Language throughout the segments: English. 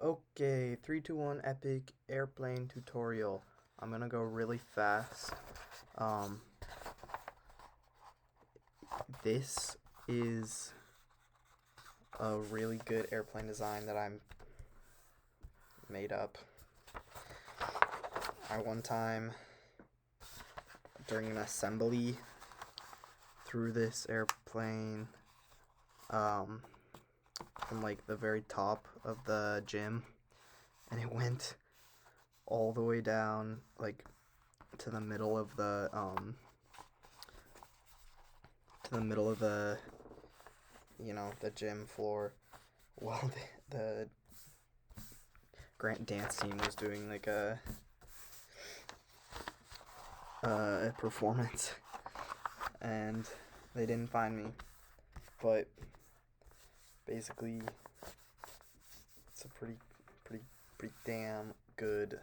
Okay, 3, 2, 1, epic airplane tutorial. I'm gonna go really fast. Um, this is a really good airplane design that I'm made up. I one time, during an assembly, threw this airplane from like the very top of the gym, and it went all the way down like to the middle of the the gym floor while the Grant dance team was doing like a performance, and they didn't find me, but basically it's a pretty damn good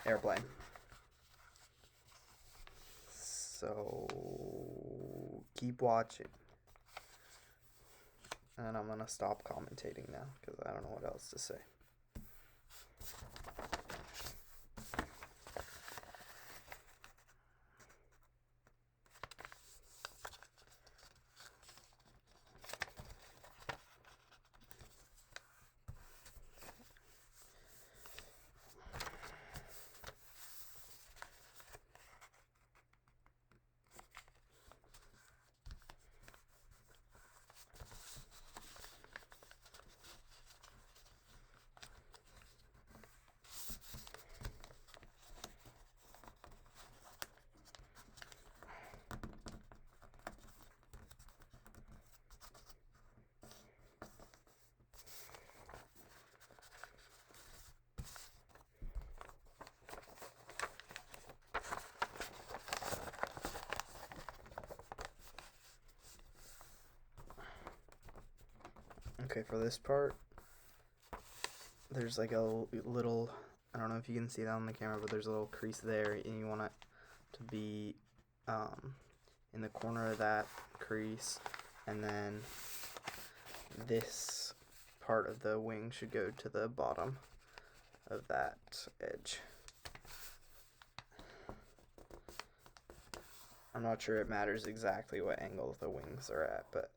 airplane. So keep watching, and I'm gonna stop commentating now because I don't know what else to say. Okay, for this part, there's like a little, I don't know if you can see that on the camera, but there's a little crease there, and you want it to be in the corner of that crease, and then this part of the wing should go to the bottom of that edge. I'm not sure it matters exactly what angle the wings are at, but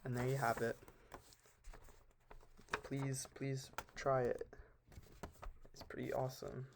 and there you have it. Please try it. It's pretty awesome.